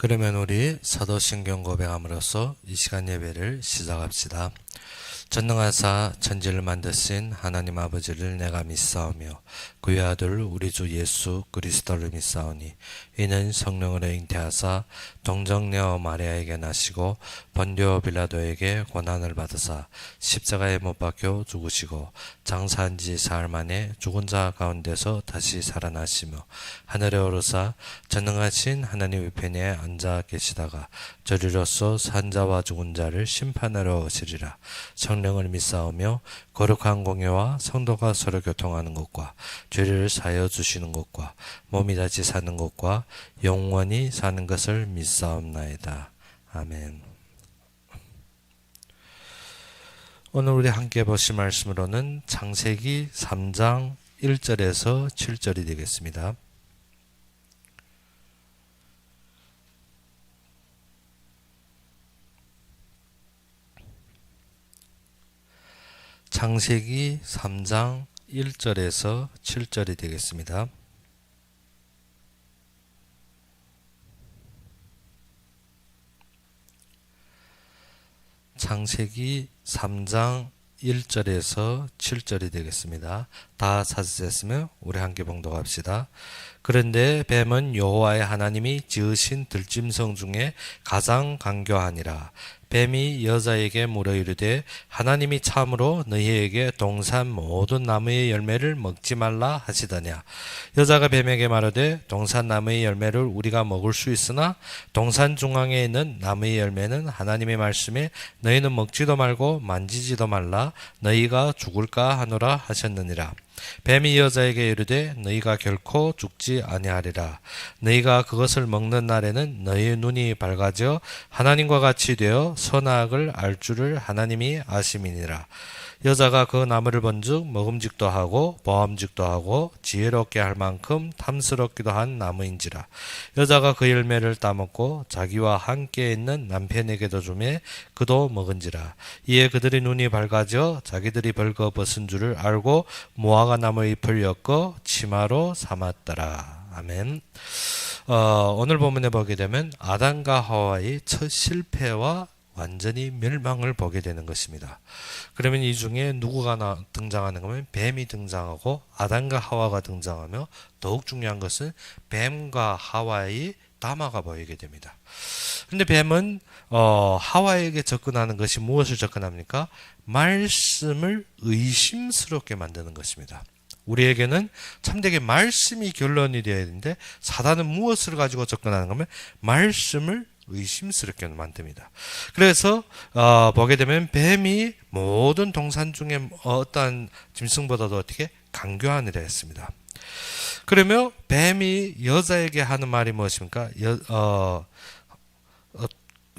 그러면 우리 사도신경 고백함으로써 이 시간 예배를 시작합시다. 전능하사 천지를 만드신 하나님 아버지를 내가 믿사오며 그의 아들 우리 주 예수 그리스도를 믿사오니 이는 성령으로 잉태하사 동정녀 마리아에게 나시고 본디오 빌라도에게 고난을 받으사 십자가에 못 박혀 죽으시고 장사한 지 사흘 만에 죽은 자 가운데서 다시 살아나시며 하늘에 오르사 전능하신 하나님 우편에 앉아 계시다가 저리로서 산 자와 죽은 자를 심판하러 오시리라. 성령을 믿사오며 거룩한 공예와 성도가 서로 교통하는 것과 죄를 사여 주시는 것과 몸이 다시 사는 것과 영원히 사는 것을 믿사옵나이다. 아멘. 오늘 우리 함께 보실 말씀으로는 창세기 3장 1절에서 7절이 되겠습니다. 창세기 3장 1절에서 7절이 되겠습니다. 창세기 3장 1절에서 7절이 되겠습니다. 다 찾으셨으면 우리 함께 봉독합시다. 그런데 뱀은 여호와의 하나님이 지으신 들짐승 중에 가장 간교하니라. 뱀이 여자에게 물어 이르되 하나님이 참으로 너희에게 동산 모든 나무의 열매를 먹지 말라 하시더냐. 여자가 뱀에게 말하되 동산 나무의 열매를 우리가 먹을 수 있으나 동산 중앙에 있는 나무의 열매는 하나님의 말씀에 너희는 먹지도 말고 만지지도 말라 너희가 죽을까 하노라 하셨느니라. 뱀이 여자에게 이르되 너희가 결코 죽지 아니하리라. 너희가 그것을 먹는 날에는 너희의 눈이 밝아져 하나님과 같이 되어 선악을 알 줄을 하나님이 아심이니라. 여자가 그 나무를 본즉 먹음직도 하고 보암직도 하고 지혜롭게 할 만큼 탐스럽기도 한 나무인지라. 여자가 그 열매를 따먹고 자기와 함께 있는 남편에게도 주매 그도 먹은지라. 이에 그들의 눈이 밝아져 자기들이 벌거벗은 줄을 알고 무화과 나무 잎을 엮어 치마로 삼았더라. 아멘. 오늘 본문에 보게 되면 아담과 하와의 첫 실패와 완전히 멸망을 보게 되는 것입니다. 그러면 이 중에 누구가 등장하는 거면 뱀이 등장하고 아담과 하와가 등장하며 더욱 중요한 것은 뱀과 하와의 담화가 보이게 됩니다. 그런데 뱀은 하와에게 접근하는 것이 무엇을 접근합니까? 말씀을 의심스럽게 만드는 것입니다. 우리에게는 참되게 말씀이 결론이 되어야 되는데 사단은 무엇을 가지고 접근하는 거면 말씀을 의심스럽게 만듭니다. 그래서 보게 되면 뱀이 모든 동산 중에 어떠한 짐승보다도 어떻게 간교하니라 했습니다. 그러면 뱀이 여자에게 하는 말이 무엇입니까?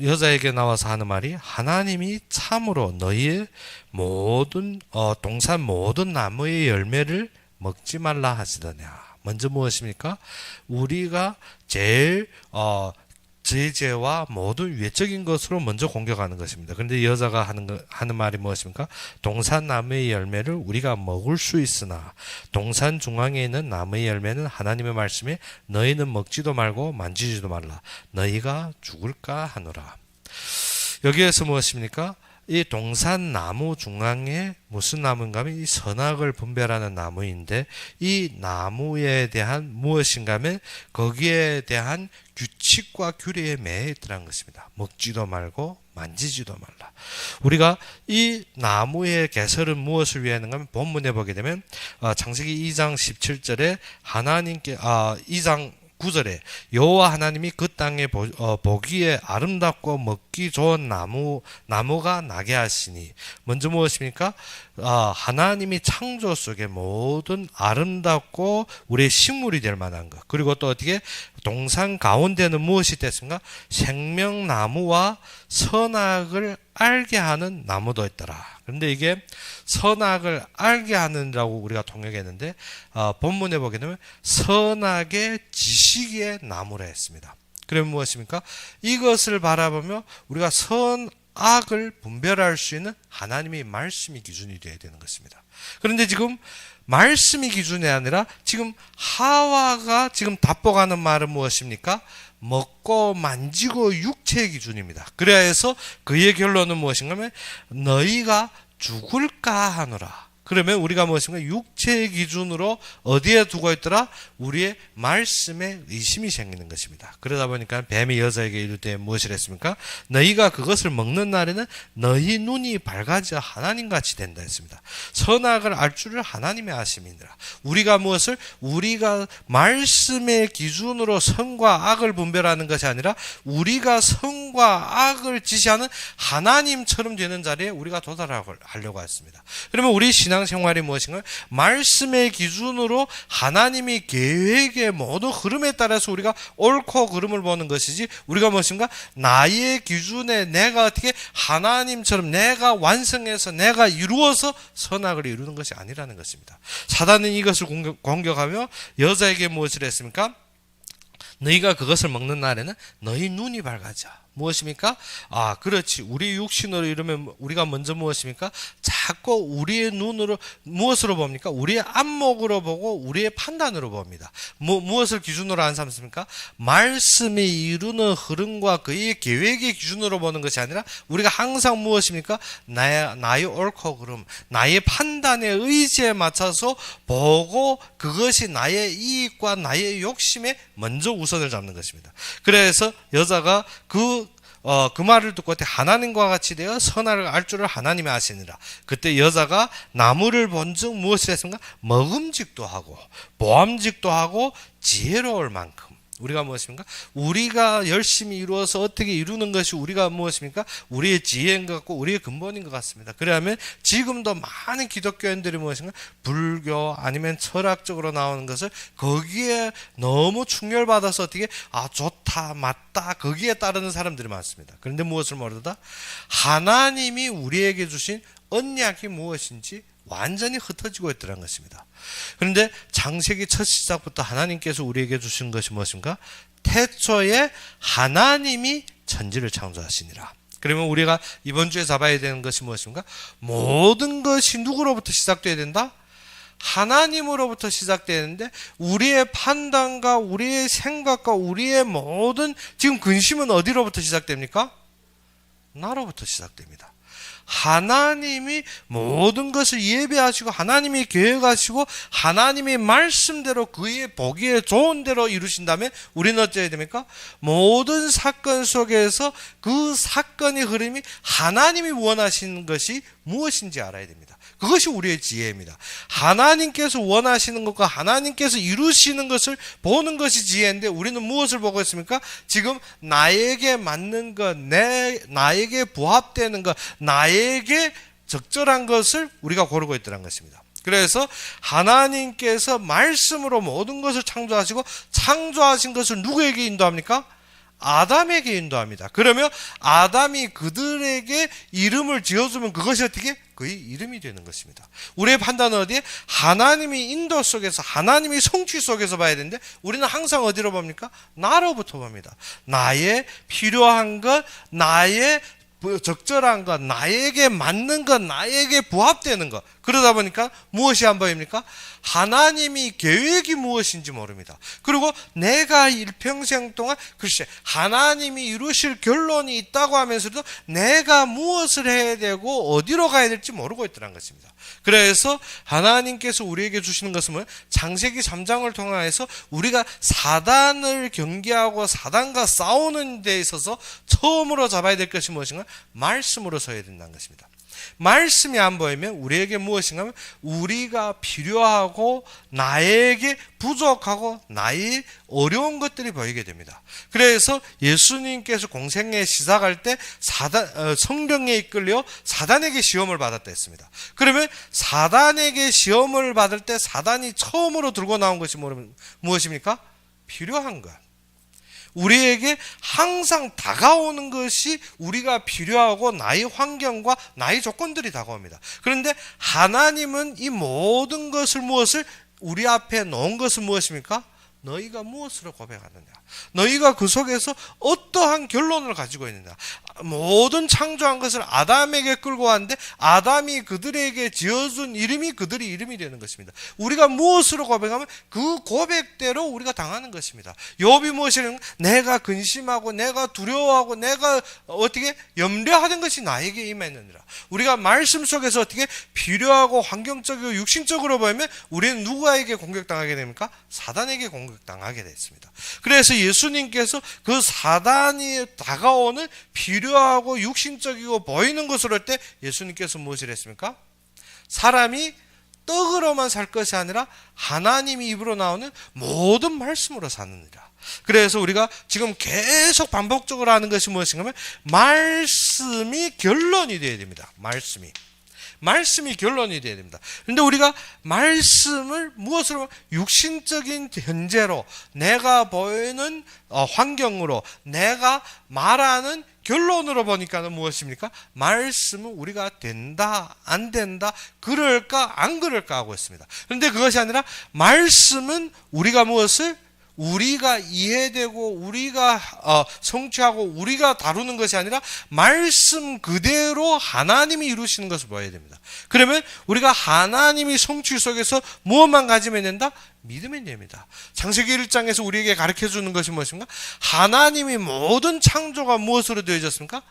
여자에게 나와서 하는 말이 하나님이 참으로 너희의 모든 동산 모든 나무의 열매를 먹지 말라 하시더냐. 먼저 무엇입니까? 우리가 제일 제재와 모든 외적인 것으로 먼저 공격하는 것입니다. 그런데 여자가 하는 말이 무엇입니까? 동산 나무의 열매를 우리가 먹을 수 있으나 동산 중앙에 있는 나무의 열매는 하나님의 말씀에 너희는 먹지도 말고 만지지도 말라. 너희가 죽을까 하노라. 여기에서 무엇입니까? 이 동산 나무 중앙에 무슨 나무인가 하면 이 선악을 분별하는 나무인데 이 나무에 대한 무엇인가 하면 거기에 대한 규칙과 규례에 매여 있더라는 것입니다. 먹지도 말고 만지지도 말라. 우리가 이 나무의 개설은 무엇을 위하는가 하면 본문에 보게 되면 창세기 2장 17절에 하나님께 2장 9절에 여호와 하나님이 그 땅에 보기에 아름답고 먹기 좋은 나무가 나게 하시니 먼저 무엇입니까? 하나님이 창조 속에 모든 아름답고 우리의 식물이 될 만한 것 그리고 또 어떻게 동산 가운데는 무엇이 됐습니까? 생명나무와 선악을 알게 하는 나무도 있더라. 그런데 이게 선악을 알게 하는라고 우리가 통역했는데 본문에 보게 되면 선악의 지식의 나무라 했습니다. 그러면 무엇입니까? 이것을 바라보며 우리가 선악을 분별할 수 있는 하나님의 말씀이 기준이 되어야 되는 것입니다. 그런데 지금 말씀이 기준이 아니라 지금 하와가 지금 답복하는 말은 무엇입니까? 먹고 만지고 육체의 기준입니다. 그래야 해서 그의 결론은 무엇인가 하면 너희가 죽을까 하노라. 그러면 우리가 무엇인가? 육체의 기준으로 어디에 두고 있더라? 우리의 말씀에 의심이 생기는 것입니다. 그러다 보니까 뱀이 여자에게 이를 때 무엇을 했습니까? 너희가 그것을 먹는 날에는 너희 눈이 밝아져 하나님같이 된다 했습니다. 선악을 알 줄을 하나님의 아심이니라. 우리가 무엇을? 우리가 말씀의 기준으로 선과 악을 분별하는 것이 아니라 우리가 선과 악을 지시하는 하나님처럼 되는 자리에 우리가 도달하려고 했습니다. 그러면 우리 신앙생활이 무엇인가요? 말씀의 기준으로 하나님이 계획의 모든 흐름에 따라서 우리가 옳고 그름을 보는 것이지, 우리가 무엇인가? 나의 기준에 내가 어떻게 하나님처럼 내가 완성해서 내가 이루어서 선악을 이루는 것이 아니라는 것입니다. 사단은 이것을 공격하며 여자에게 무엇을 했습니까? 너희가 그것을 먹는 날에는 너희 눈이 밝아져. 무엇입니까? 아, 그렇지. 우리 육신으로 이러면 우리가 먼저 무엇입니까? 자꾸 우리의 눈으로 무엇으로 봅니까? 우리의 안목으로 보고 우리의 판단으로 봅니다. 무엇을 기준으로 안 삼습니까? 말씀이 이루는 흐름과 그의 계획의 기준으로 보는 것이 아니라 우리가 항상 무엇입니까? 나의 옳고 그름, 나의 판단의 의지에 맞춰서 보고 그것이 나의 이익과 나의 욕심에 먼저 우선을 잡는 것입니다. 그래서 여자가 그 말을 듣고 하나님과 같이 되어 선악을 알 줄을 하나님이 아시니라. 그때 여자가 나무를 본즉 무엇을 했습니까? 먹음직도 하고 보암직도 하고 지혜로울 만큼. 우리가 무엇입니까? 우리가 열심히 이루어서 어떻게 이루는 것이 우리가 무엇입니까? 우리의 지혜인 것 같고 우리의 근본인 것 같습니다. 그러면 지금도 많은 기독교인들이 무엇인가? 불교 아니면 철학적으로 나오는 것을 거기에 너무 충혈받아서 어떻게 좋다 맞다 거기에 따르는 사람들이 많습니다. 그런데 무엇을 모르다? 하나님이 우리에게 주신 언약이 무엇인지 완전히 흩어지고 있더란 것입니다. 그런데 창세기 첫 시작부터 하나님께서 우리에게 주신 것이 무엇인가? 태초에 하나님이 천지를 창조하시니라. 그러면 우리가 이번 주에 잡아야 되는 것이 무엇인가? 모든 것이 누구로부터 시작돼야 된다? 하나님으로부터 시작되는데 우리의 판단과 우리의 생각과 우리의 모든 지금 근심은 어디로부터 시작됩니까? 나로부터 시작됩니다. 하나님이 모든 것을 예배하시고 하나님이 계획하시고 하나님의 말씀대로 그의 보기에 좋은 대로 이루신다면 우리는 어찌해야 됩니까? 모든 사건 속에서 그 사건의 흐름이 하나님이 원하시는 것이 무엇인지 알아야 됩니다. 그것이 우리의 지혜입니다. 하나님께서 원하시는 것과 하나님께서 이루시는 것을 보는 것이 지혜인데 우리는 무엇을 보고 있습니까? 지금 나에게 맞는 것, 나에게 부합되는 것, 나에게 적절한 것을 우리가 고르고 있다는 것입니다. 그래서 하나님께서 말씀으로 모든 것을 창조하시고 창조하신 것을 누구에게 인도합니까? 아담에게 인도합니다. 그러면 아담이 그들에게 이름을 지어주면 그것이 어떻게? 그의 이름이 되는 것입니다. 우리의 판단은 어디에? 하나님이 인도 속에서 하나님이 성취 속에서 봐야 되는데 우리는 항상 어디로 봅니까? 나로부터 봅니다. 나의 필요한 것, 나의 적절한 것, 나에게 맞는 것, 나에게 부합되는 것. 그러다 보니까 무엇이 안 보입니까? 하나님이 계획이 무엇인지 모릅니다. 그리고 내가 일평생 동안 글쎄 하나님이 이루실 결론이 있다고 하면서도 내가 무엇을 해야 되고 어디로 가야 될지 모르고 있더란 것입니다. 그래서 하나님께서 우리에게 주시는 것은 뭐예요? 창세기 3장을 통해서 우리가 사단을 경계하고 사단과 싸우는 데 있어서 처음으로 잡아야 될 것이 무엇인가? 말씀으로 서야 된다는 것입니다. 말씀이 안 보이면 우리에게 무엇인가 하면 우리가 필요하고 나에게 부족하고 나의 어려운 것들이 보이게 됩니다. 그래서 예수님께서 공생애 시작할 때 성령에 이끌려 사단에게 시험을 받았다 했습니다. 그러면 사단에게 시험을 받을 때 사단이 처음으로 들고 나온 것이 무엇입니까? 필요한 것. 우리에게 항상 다가오는 것이 우리가 필요하고 나의 환경과 나의 조건들이 다가옵니다. 그런데 하나님은 이 모든 것을 무엇을 우리 앞에 놓은 것은 무엇입니까? 너희가 무엇으로 고백하느냐? 너희가 그 속에서 어떠한 결론을 가지고 있느냐? 모든 창조한 것을 아담에게 끌고 왔는데 아담이 그들에게 지어준 이름이 그들의 이름이 되는 것입니다. 우리가 무엇으로 고백하면 그 고백대로 우리가 당하는 것입니다. 욥이 무엇이냐면 내가 근심하고 내가 두려워하고 내가 어떻게 염려하던 것이 나에게 임했느니라. 우리가 말씀 속에서 어떻게 필요하고 환경적이고 육신적으로 보면 우리는 누구에게 공격당하게 됩니까? 사단에게 공격당하게 됐습니다. 그래서 예수님께서 그 사단이 다가오는 필요하고 육신적이고 보이는 것으로 할 때 예수님께서 무엇을 했습니까? 사람이 떡으로만 살 것이 아니라 하나님이 입으로 나오는 모든 말씀으로 사느니라. 그래서 우리가 지금 계속 반복적으로 하는 것이 무엇인가 하면 말씀이 결론이 되어야 됩니다. 말씀이 결론이 되어야 됩니다. 그런데 우리가 말씀을 무엇으로 육신적인 현재로 내가 보이는 환경으로 내가 말하는 결론으로 보니까는 무엇입니까? 말씀은 우리가 된다, 안 된다, 그럴까, 안 그럴까 하고 있습니다. 그런데 그것이 아니라 말씀은 우리가 무엇을 우리가 이해되고 우리가 성취하고 우리가 다루는 것이 아니라 말씀 그대로 하나님이 이루시는 것을 보아야 됩니다. 그러면 우리가 하나님이 성취 속에서 무엇만 가지면 된다? 믿으면 됩니다. 창세기 1장에서 우리에게 가르쳐주는 것이 무엇인가? 하나님이 모든 창조가 무엇으로 되어졌습니까?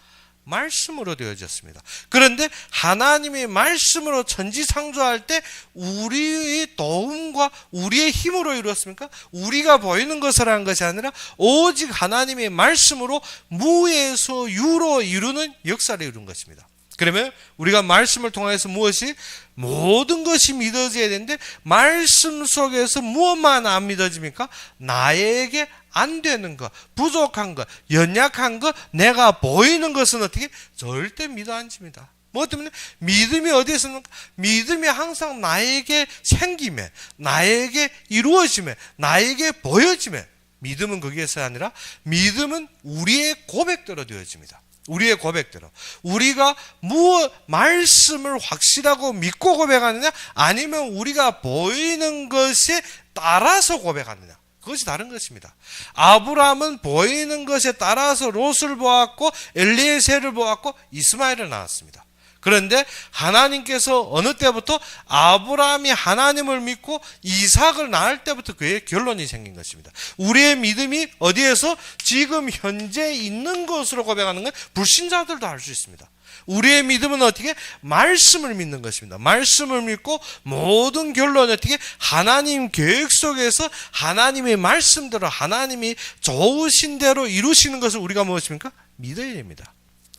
말씀으로 되어졌습니다. 그런데 하나님의 말씀으로 천지창조할 때 우리의 도움과 우리의 힘으로 이루었습니까? 우리가 보이는 것을 하는 것이 아니라 오직 하나님의 말씀으로 무에서 유로 이루는 역사를 이룬 것입니다. 그러면 우리가 말씀을 통해서 무엇이 모든 것이 믿어져야 되는데 말씀 속에서 무엇만 안 믿어집니까? 나에게 안 되는 것, 부족한 것, 연약한 것, 내가 보이는 것은 어떻게? 절대 믿어 안 집니다. 뭐 때문에? 믿음이 어디에서 있는가? 믿음이 항상 나에게 생김에, 나에게 이루어짐에, 나에게 보여짐에, 믿음은 거기에서 아니라 믿음은 우리의 고백대로 되어집니다. 우리의 고백대로. 우리가 무엇 말씀을 확실하고 믿고 고백하느냐, 아니면 우리가 보이는 것에 따라서 고백하느냐, 그것이 다른 것입니다. 아브라함은 보이는 것에 따라서 롯을 보았고 엘리에셀을 보았고 이스마엘을 낳았습니다. 그런데 하나님께서 어느 때부터 아브라함이 하나님을 믿고 이삭을 낳을 때부터 그의 결론이 생긴 것입니다. 우리의 믿음이 어디에서? 지금 현재 있는 것으로 고백하는 건 불신자들도 알 수 있습니다. 우리의 믿음은 어떻게? 말씀을 믿는 것입니다. 말씀을 믿고 모든 결론은 어떻게? 하나님 계획 속에서 하나님의 말씀대로 하나님이 좋으신 대로 이루시는 것을 우리가 무엇입니까? 믿어야 됩니다.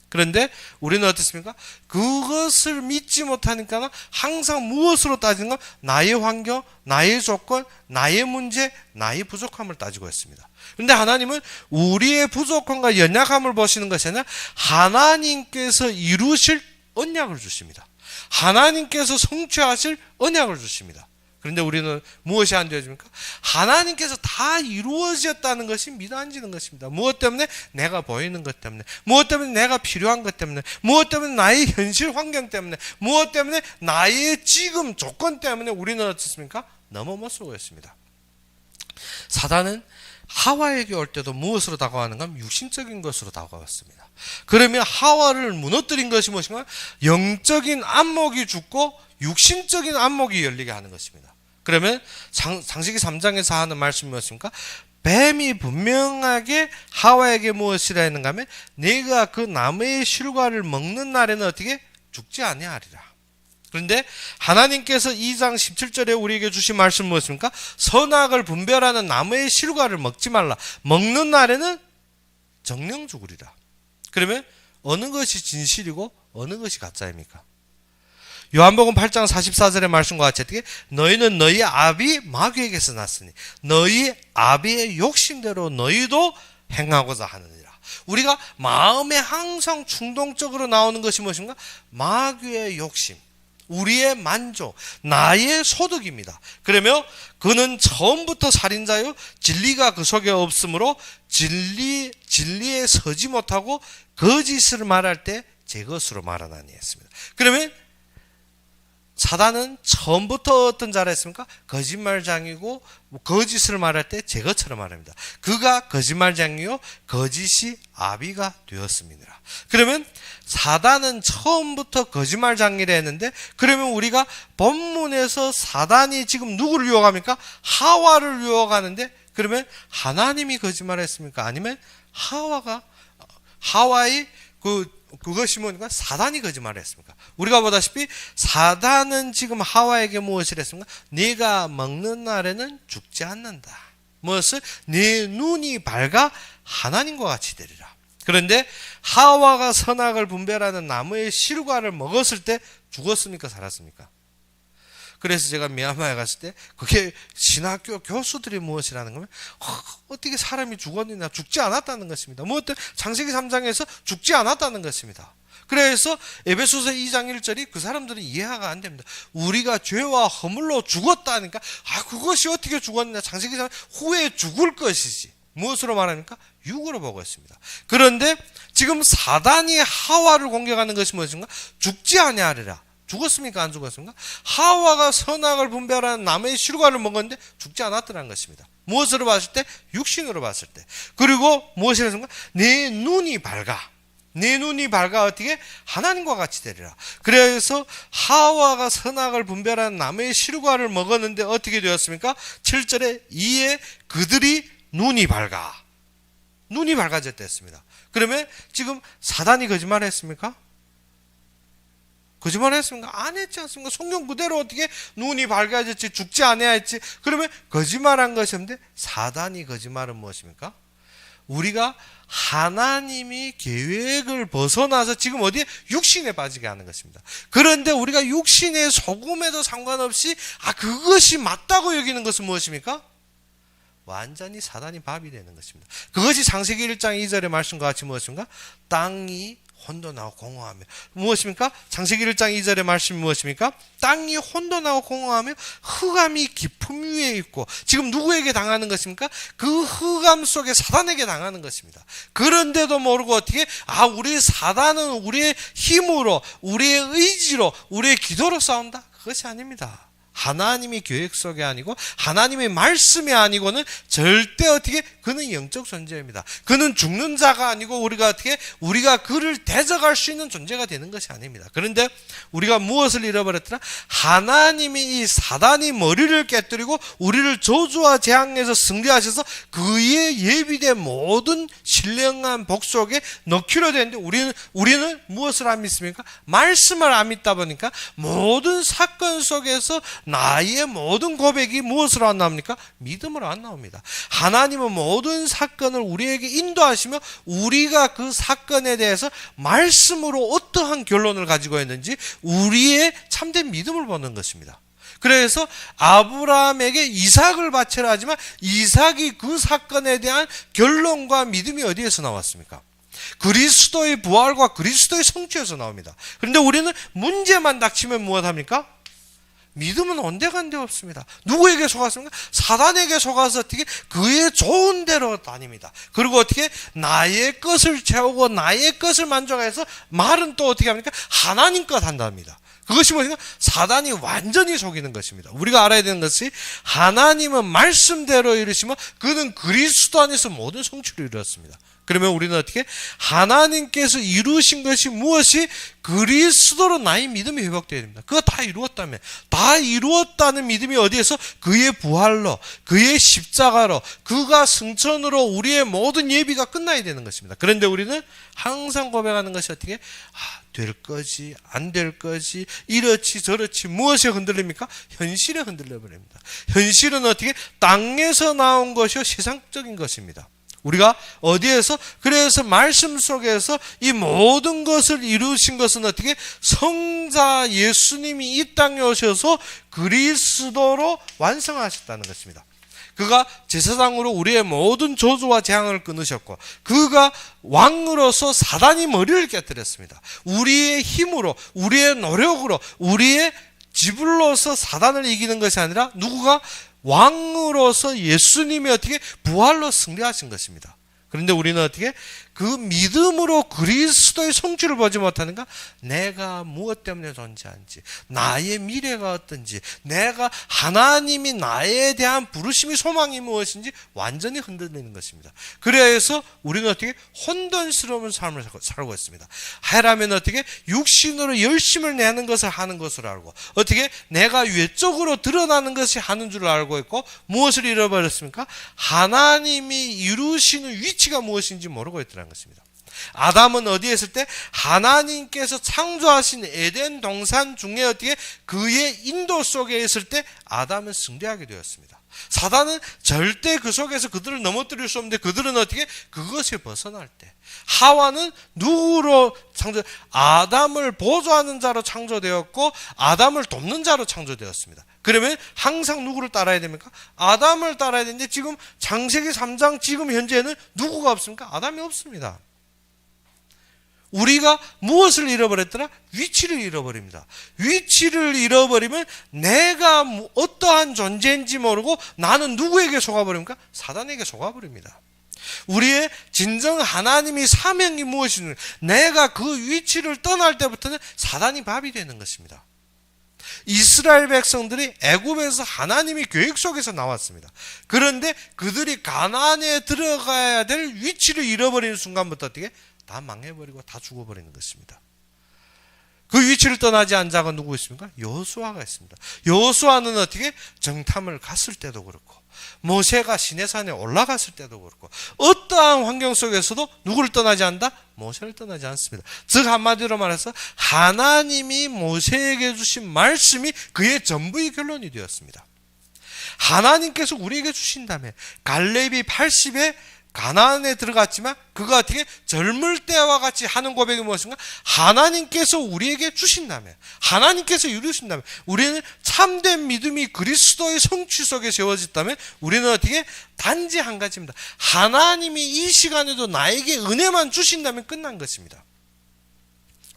그런데 우리는 어떻습니까? 그것을 믿지 못하니까 항상 무엇으로 따지는 건 나의 환경, 나의 조건, 나의 문제, 나의 부족함을 따지고 있습니다. 그런데 하나님은 우리의 부족함과 연약함을 보시는 것이 아니라 하나님께서 이루실 언약을 주십니다. 하나님께서 성취하실 언약을 주십니다. 그런데 우리는 무엇이 안 되어집니까? 하나님께서 다 이루어졌다는 것이 믿어 앉는 것입니다. 무엇 때문에? 내가 보이는 것 때문에, 무엇 때문에? 내가 필요한 것 때문에, 무엇 때문에? 나의 현실 환경 때문에, 무엇 때문에? 나의 지금 조건 때문에 우리는 어떻습니까? 너무 못 쓰고 있습니다. 사단은 하와에게 올 때도 무엇으로 다가가는가 하면 육신적인 것으로 다가왔습니다. 그러면 하와를 무너뜨린 것이 무엇인가? 영적인 안목이 죽고 육신적인 안목이 열리게 하는 것입니다. 그러면 창세기 3장에서 하는 말씀이 무엇입니까? 뱀이 분명하게 하와에게 무엇이라 했는가 하면 네가 그 나무의 실과를 먹는 날에는 어떻게? 죽지 아니하리라. 그런데 하나님께서 2장 17절에 우리에게 주신 말씀은 무엇입니까? 선악을 분별하는 나무의 실과를 먹지 말라. 먹는 날에는 정령 죽으리라. 그러면 어느 것이 진실이고 어느 것이 가짜입니까? 요한복음 8장 44절의 말씀과 같이 어떻게? 너희는 너희 아비 마귀에게서 났으니 너희 아비의 욕심대로 너희도 행하고자 하느니라. 우리가 마음에 항상 충동적으로 나오는 것이 무엇인가? 마귀의 욕심, 우리의 만족, 나의 소득입니다. 그러면 그는 처음부터 살인자요 진리가 그 속에 없으므로 진리에 서지 못하고 거짓을 말할 때 제 것으로 말하나니 했습니다. 그러면 사단은 처음부터 어떤 자라 했습니까? 거짓말장이고 거짓을 말할 때 제것처럼 말합니다. 그가 거짓말장이요 거짓이 아비가 되었습니다. 그러면 사단은 처음부터 거짓말장이라 했는데, 그러면 우리가 본문에서 사단이 지금 누구를 유혹합니까? 하와를 유혹하는데, 그러면 하나님이 거짓말했습니까? 아니면 하와의 그것이 뭡니까? 사단이 거짓말했습니까? 우리가 보다시피 사단은 지금 하와에게 무엇을 했습니까? 네가 먹는 날에는 죽지 않는다. 무엇을? 네 눈이 밝아 하나님과 같이 되리라. 그런데 하와가 선악을 분별하는 나무의 실과를 먹었을 때 죽었습니까? 살았습니까? 그래서 제가 미얀마에 갔을 때 그게 신학교 교수들이 무엇이라는 거면 어떻게 사람이 죽었느냐, 죽지 않았다는 것입니다. 뭐 어떤 창세기 3장에서 죽지 않았다는 것입니다. 그래서 에베소서 2장 1절이 그 사람들은 이해가 안 됩니다. 우리가 죄와 허물로 죽었다니까 그것이 어떻게 죽었느냐, 창세기 3장 후에 죽을 것이지. 무엇으로 말합니까? 육으로 보고 있습니다. 그런데 지금 사단이 하와를 공격하는 것이 무엇인가? 죽지 아니하리라. 죽었습니까? 안 죽었습니까? 하와가 선악을 분별하는 나무의 실과를 먹었는데 죽지 않았더라는 것입니다. 무엇으로 봤을 때? 육신으로 봤을 때. 그리고 무엇이라 했습니까? 내 눈이 밝아. 내 눈이 밝아 어떻게? 하나님과 같이 되리라. 그래서 하와가 선악을 분별하는 나무의 실과를 먹었는데 어떻게 되었습니까? 7절에 이에 그들이 눈이 밝아. 눈이 밝아졌다 했습니다. 그러면 지금 사단이 거짓말을 했습니까? 거짓말 했습니까? 안 했지 않습니까? 성경 그대로 어떻게 눈이 밝아졌지, 죽지 않아야 했지. 그러면 거짓말한 것이 없는데, 사단이 거짓말은 무엇입니까? 우리가 하나님이 계획을 벗어나서 지금 어디에? 육신에 빠지게 하는 것입니다. 그런데 우리가 육신에 속음에도 상관없이 그것이 맞다고 여기는 것은 무엇입니까? 완전히 사단이 밥이 되는 것입니다. 그것이 창세기 1장 2절의 말씀과 같이 무엇입니까? 땅이 혼돈하고 공허하며. 무엇입니까? 창세기 1장 2절의 말씀이 무엇입니까? 땅이 혼돈하고 공허하며 흑암이 깊음 위에 있고. 지금 누구에게 당하는 것입니까? 그 흑암 속에 사단에게 당하는 것입니다. 그런데도 모르고 어떻게 우리 사단은 우리의 힘으로, 우리의 의지로, 우리의 기도로 싸운다? 그것이 아닙니다. 하나님의 계획 속에 아니고 하나님의 말씀이 아니고는 절대 어떻게 그는 영적 존재입니다. 그는 죽는 자가 아니고 우리가 그를 대적할 수 있는 존재가 되는 것이 아닙니다. 그런데 우리가 무엇을 잃어버렸더라? 하나님이 이 사단이 머리를 깨뜨리고 우리를 저주와 재앙에서 승리하셔서 그의 예비된 모든 신령한 복 속에 넣기로 되는데 우리는 무엇을 안 믿습니까? 말씀을 안 믿다 보니까 모든 사건 속에서 나의 모든 고백이 무엇으로 안 나옵니까? 믿음으로 안 나옵니다. 하나님은 모든 사건을 우리에게 인도하시며 우리가 그 사건에 대해서 말씀으로 어떠한 결론을 가지고 있는지 우리의 참된 믿음을 보는 것입니다. 그래서 아브라함에게 이삭을 바치라 하지만 이삭이 그 사건에 대한 결론과 믿음이 어디에서 나왔습니까? 그리스도의 부활과 그리스도의 성취에서 나옵니다. 그런데 우리는 문제만 닥치면 무엇합니까? 믿음은 온데간데 없습니다. 누구에게 속았습니까? 사단에게 속아서 어떻게 그의 좋은 대로 다닙니다. 그리고 어떻게 나의 것을 채우고 나의 것을 만족해서 말은 또 어떻게 합니까? 하나님 것 한답니다. 그것이 뭐냐? 사단이 완전히 속이는 것입니다. 우리가 알아야 되는 것이 하나님은 말씀대로 이루시면 그는 그리스도 안에서 모든 성취를 이루었습니다. 그러면 우리는 어떻게? 하나님께서 이루신 것이 무엇이? 그리스도로 나의 믿음이 회복되어야 됩니다. 그거 다 이루었다면, 다 이루었다는 믿음이 어디에서? 그의 부활로, 그의 십자가로, 그가 승천으로 우리의 모든 예비가 끝나야 되는 것입니다. 그런데 우리는 항상 고백하는 것이 어떻게? 될 거지, 안 될 거지, 이렇지 저렇지. 무엇에 흔들립니까? 현실에 흔들려버립니다. 현실은 어떻게? 땅에서 나온 것이요 세상적인 것입니다. 우리가 어디에서? 그래서 말씀 속에서 이 모든 것을 이루신 것은 어떻게? 성자 예수님이 이 땅에 오셔서 그리스도로 완성하셨다는 것입니다. 그가 제사장으로 우리의 모든 저주와 재앙을 끊으셨고 그가 왕으로서 사단이 머리를 깨뜨렸습니다. 우리의 힘으로, 우리의 노력으로, 우리의 지불로서 사단을 이기는 것이 아니라 누구가? 왕으로서 예수님이 어떻게 부활로 승리하신 것입니다. 그런데 우리는 어떻게 그 믿음으로 그리스도의 성취를 보지 못하는가? 내가 무엇 때문에 존재한지, 나의 미래가 어떤지, 내가 하나님이 나에 대한 부르심이 소망이 무엇인지 완전히 흔들리는 것입니다. 그래서 우리는 어떻게 혼돈스러운 삶을 살고 있습니다. 하라면 어떻게 육신으로 열심을 내는 것을 하는 것으로 알고, 어떻게 내가 외적으로 드러나는 것이 하는 줄 알고 있고, 무엇을 잃어버렸습니까? 하나님이 이루시는 위치가 무엇인지 모르고 있더라는 것입니다. 아담은 어디에 있을 때 하나님께서 창조하신 에덴 동산 중에 어떻게 그의 인도 속에 있을 때 아담은 승리하게 되었습니다. 사단은 절대 그 속에서 그들을 넘어뜨릴 수 없는데, 그들은 어떻게 그것을 벗어날 때, 하와는 누구로 아담을 보조하는 자로 창조되었고 아담을 돕는 자로 창조되었습니다. 그러면 항상 누구를 따라야 됩니까? 아담을 따라야 되는데, 지금 창세기 3장 지금 현재는 누구가 없습니까? 아담이 없습니다. 우리가 무엇을 잃어버렸더라? 위치를 잃어버립니다. 위치를 잃어버리면 내가 어떠한 존재인지 모르고 나는 누구에게 속아버립니까? 사단에게 속아버립니다. 우리의 진정 하나님이 사명이 무엇인지, 내가 그 위치를 떠날 때부터는 사단이 밥이 되는 것입니다. 이스라엘 백성들이 애굽에서 하나님의 계획 속에서 나왔습니다. 그런데 그들이 가나안에 들어가야 될 위치를 잃어버리는 순간부터 어떻게? 다 망해버리고 다 죽어버리는 것입니다. 그 위치를 떠나지 않은 자가 누구 있습니까? 여호수아가 있습니다. 여호수아는 어떻게? 정탐을 갔을 때도 그렇고, 모세가 시내산에 올라갔을 때도 그렇고, 어떠한 환경 속에서도 누구를 떠나지 않는다? 모세를 떠나지 않습니다. 즉 한마디로 말해서 하나님이 모세에게 주신 말씀이 그의 전부의 결론이 되었습니다. 하나님께서 우리에게 주신다면, 갈렙이 80에 가나안에 들어갔지만 그가 어떻게 젊을 때와 같이 하는 고백이 무엇인가? 하나님께서 우리에게 주신다면, 하나님께서 이루신다면, 우리는 참된 믿음이 그리스도의 성취 속에 세워졌다면, 우리는 어떻게? 단지 한 가지입니다. 하나님이 이 시간에도 나에게 은혜만 주신다면 끝난 것입니다.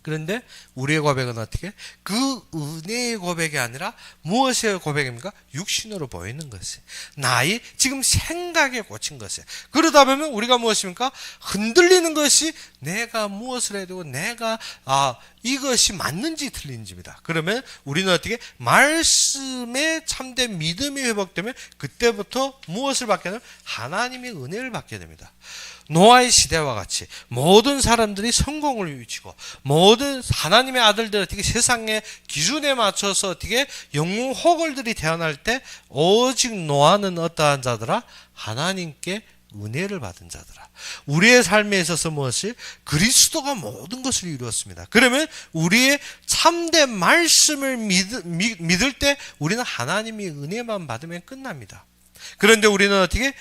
그런데 우리의 고백은 어떻게? 그 은혜의 고백이 아니라 무엇의 고백입니까? 육신으로 보이는 것이, 나의 지금 생각에 꽂힌 것이. 그러다 보면 우리가 무엇입니까? 흔들리는 것이 내가 무엇을 해야 되고, 내가 이것이 맞는지 틀린지입니다. 그러면 우리는 어떻게? 말씀에 참된 믿음이 회복되면 그때부터 무엇을 받게 되면 하나님의 은혜를 받게 됩니다. 노아의 시대와 같이 모든 사람들이 성공을 위치고, 모든 하나님의 아들들 어떻게 세상의 기준에 맞춰서 어떻게 영웅 호걸들이 태어날 때, 오직 노아는 어떠한 자더라? 하나님께 은혜를 받은 자더라. 우리의 삶에 있어서 무엇이? 그리스도가 모든 것을 이루었습니다. 그러면 우리의 참된 말씀을 믿을 때 우리는 하나님의 은혜만 받으면 끝납니다. 그런데 우리는 어떻게?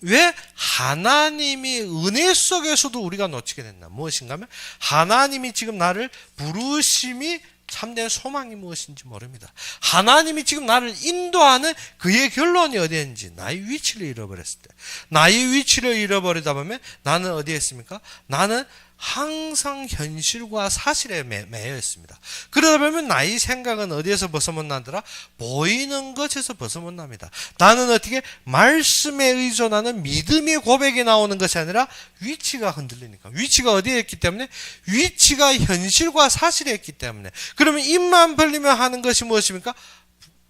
왜 하나님이 은혜 속에서도 우리가 놓치게 됐나? 무엇인가 하면, 하나님이 지금 나를 부르심이 참된 소망이 무엇인지 모릅니다. 하나님이 지금 나를 인도하는 그의 결론이 어디인지, 나의 위치를 잃어버렸을 때, 나의 위치를 잃어버리다 보면 나는 어디에 있습니까? 나는 항상 현실과 사실에 매여 있습니다. 그러다 보면 나의 생각은 어디에서 벗어못 나더라? 보이는 것에서 벗어못 납니다. 나는 어떻게? 말씀에 의존하는 믿음의 고백이 나오는 것이 아니라 위치가 흔들리니까. 위치가 어디에 있기 때문에? 위치가 현실과 사실에 있기 때문에. 그러면 입만 벌리면 하는 것이 무엇입니까?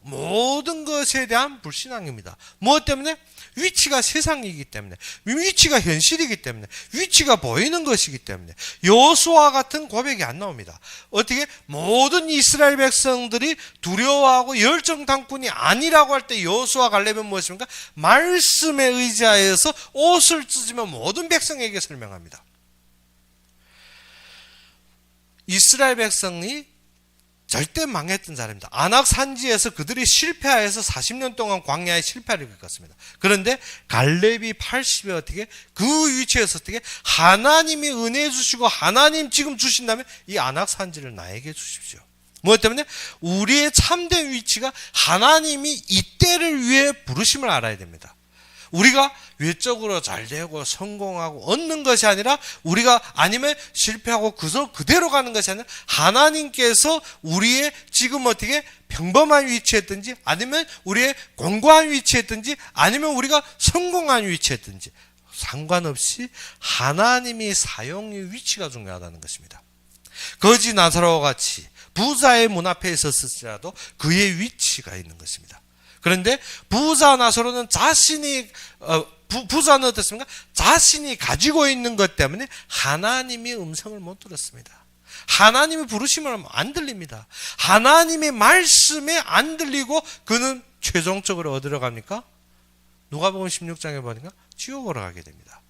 모든 것에 대한 불신앙입니다. 무엇 때문에? 위치가 세상이기 때문에, 위치가 현실이기 때문에, 위치가 보이는 것이기 때문에 여호수아와 같은 고백이 안 나옵니다. 어떻게? 모든 이스라엘 백성들이 두려워하고 열정당꾼이 아니라고 할 때 여호수아 갈렙은 무엇입니까? 말씀에 의지하여서 옷을 찢으며 모든 백성에게 설명합니다. 이스라엘 백성이 절대 망했던 자리입니다. 아낙 산지에서 그들이 실패하여서 40년 동안 광야의 실패를 겪었습니다. 그런데 갈렙이 80에 어떻게? 그 위치에서 어떻게? 하나님이 은혜 주시고 하나님 지금 주신다면 이 아낙 산지를 나에게 주십시오. 무엇 때문에? 우리의 참된 위치가 하나님이 이때를 위해 부르심을 알아야 됩니다. 우리가 외적으로 잘되고 성공하고 얻는 것이 아니라, 우리가 아니면 실패하고 그대로 가는 것이 아니라, 하나님께서 우리의 지금 어떻게 평범한 위치였든지, 아니면 우리의 공고한 위치였든지, 아니면 우리가 성공한 위치였든지, 상관없이 하나님이 사용의 위치가 중요하다는 것입니다. 거지 나사로와 같이 부자의 문 앞에 있었을지라도 그의 위치가 있는 것입니다. 그런데 부자 나사로는 부자는 어떻습니까? 자신이 가지고 있는 것 때문에 하나님의 음성을 못 들었습니다. 하나님의 부르심을 안 들립니다. 하나님의 말씀에 안 들리고 그는 최종적으로 어디로 갑니까? 누가복음 16장에 보니까 지옥으로 가게 됩니다.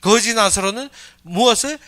거지 나사로는 무엇을?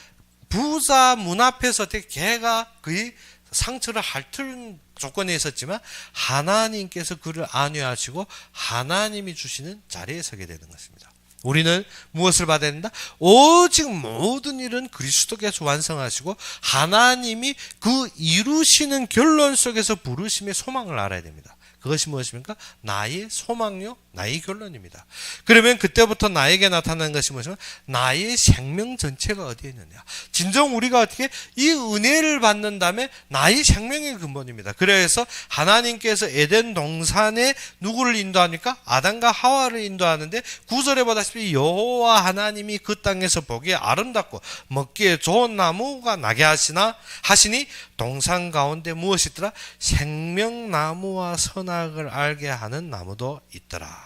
부자 문 앞에서 걔가 그의 상처를 핥을 조건에 있었지만 하나님께서 그를 안위하시고 하나님이 주시는 자리에 서게 되는 것입니다. 우리는 무엇을 받아야 된다? 오직 모든 일은 그리스도께서 완성하시고 하나님이 그 이루시는 결론 속에서 부르심의 소망을 알아야 됩니다. 그것이 무엇입니까? 나의 소망요, 나의 결론입니다. 그러면 그때부터 나에게 나타나는 것이 무엇이냐? 나의 생명 전체가 어디에 있느냐? 진정 우리가 어떻게 이 은혜를 받는 다음에 나의 생명의 근본입니다. 그래서 하나님께서 에덴 동산에 누구를 인도합니까? 아담과 하와를 인도하는데 9절에 보다시피 여호와 하나님이 그 땅에서 보기에 아름답고 먹기에 좋은 나무가 나게 하시니 동산 가운데 무엇이 있더라? 생명나무와 선악을 알게 하는 나무도 있더라.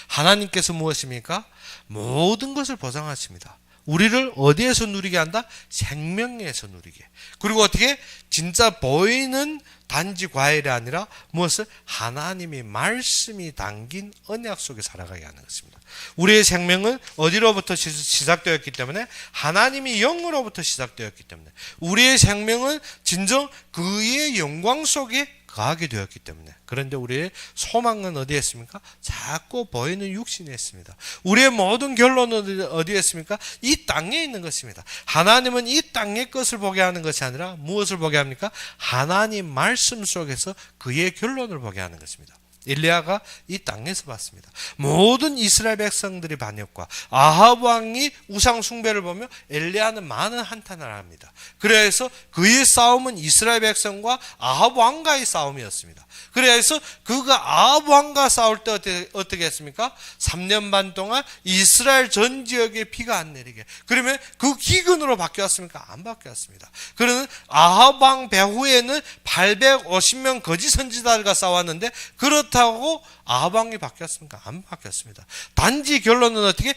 하나님께서 무엇입니까? 모든 것을 보장하십니다. 우리를 어디에서 누리게 한다? 생명에서 누리게. 그리고 어떻게? 진짜 보이는 단지 과일이 아니라 무엇을? 하나님의 말씀이 담긴 언약 속에 살아가게 하는 것입니다. 우리의 생명은 어디로부터 시작되었기 때문에? 하나님의 영으로부터 시작되었기 때문에 우리의 생명은 진정 그의 영광 속에 거하게 되었기 때문에. 그런데 우리의 소망은 어디에 있습니까? 자꾸 보이는 육신에 있습니다. 우리의 모든 결론은 어디에 있습니까? 이 땅에 있는 것입니다. 하나님은 이 땅의 것을 보게 하는 것이 아니라 무엇을 보게 합니까? 하나님 말씀 속에서 그의 결론을 보게 하는 것입니다. 엘리야가 이 땅에서 봤습니다. 모든 이스라엘 백성들이 반역과 아합 왕이 우상 숭배를 보며 엘리야는 많은 한탄을 합니다. 그래서 그의 싸움은 이스라엘 백성과 아합 왕과의 싸움이었습니다. 그래서 그가 아합 왕과 싸울 때 어떻게 했습니까? 3년 반 동안 이스라엘 전 지역에 비가 안 내리게. 그러면 그 기근으로 바뀌었습니까? 안 바뀌었습니다. 그러는 아합 왕 배후에는 850명 거짓 선지자들과 싸웠는데 그렇다고 아합 왕이 바뀌었습니까? 안 바뀌었습니다. 단지 결론은 어떻게?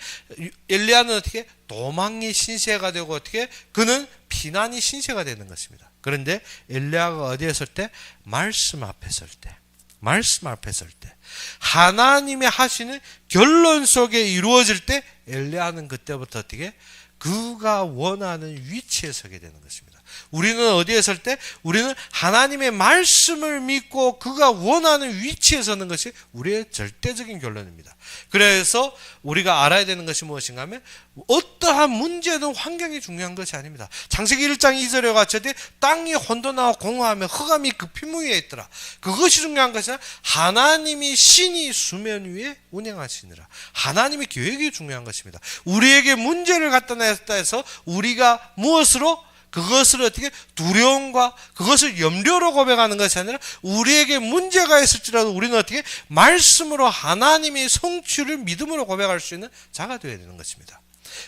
엘리야는 어떻게? 도망이 신세가 되고 어떻게? 그는 피난이 신세가 되는 것입니다. 그런데 엘리야가 어디에 설 때? 말씀 앞에 설 때. 말씀 앞에 설 때. 하나님이 하시는 결론 속에 이루어질 때 엘리야는 그때부터 어떻게? 그가 원하는 위치에 서게 되는 것입니다. 우리는 어디에 설 때? 우리는 하나님의 말씀을 믿고 그가 원하는 위치에 서는 것이 우리의 절대적인 결론입니다. 그래서 우리가 알아야 되는 것이 무엇인가 하면 어떠한 문제든 환경이 중요한 것이 아닙니다. 창세기 1장 2절에 같이 땅이 혼돈하고 공허하며 흑암이 그 피무 위에 있더라. 그것이 중요한 것이 아니라 하나님이 신이 수면 위에 운행하시느라. 하나님의 계획이 중요한 것입니다. 우리에게 문제를 갖다 냈다 해서 우리가 무엇으로? 그것을 어떻게 두려움과 그것을 염려로 고백하는 것이 아니라 우리에게 문제가 있을지라도 우리는 어떻게 말씀으로 하나님의 성취를 믿음으로 고백할 수 있는 자가 되어야 되는 것입니다.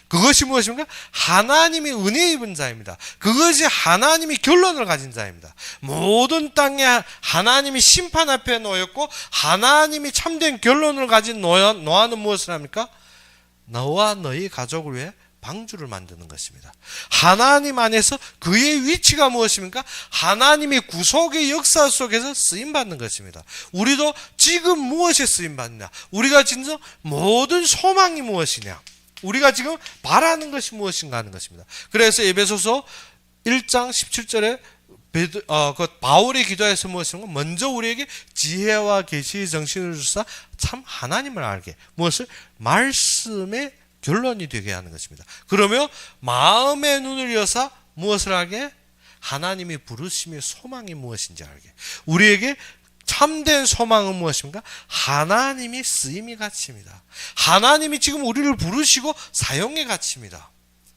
그것이 무엇입니까? 하나님이 은혜 입은 자입니다. 그것이 하나님이 결론을 가진 자입니다. 모든 땅에 하나님이 심판 앞에 놓였고 하나님이 참된 결론을 가진 노아는 무엇을 합니까? 너와 너희 가족을 위해 방주를 만드는 것입니다. 하나님 안에서 그의 위치가 무엇입니까? 하나님의 구속의 역사 속에서 쓰임받는 것입니다. 우리도 지금 무엇에 쓰임받느냐? 우리가 진정 모든 소망이 무엇이냐? 우리가 지금 바라는 것이 무엇인가 하는 것입니다. 그래서 에베소서 1장 17절에 바울의 기도에서 무엇인가? 먼저 우리에게 지혜와 계시의 정신을 주사 참 하나님을 알게. 무엇을? 말씀의 결론이 되게 하는 것입니다. 그러면 마음의 눈을 여사 무엇을 알게? 하나님이 부르심의 소망이 무엇인지 알게. 우리에게 참된 소망은 무엇입니까? 하나님이 쓰임의 가치입니다. 하나님이 지금 우리를 부르시고 사용의 가치입니다.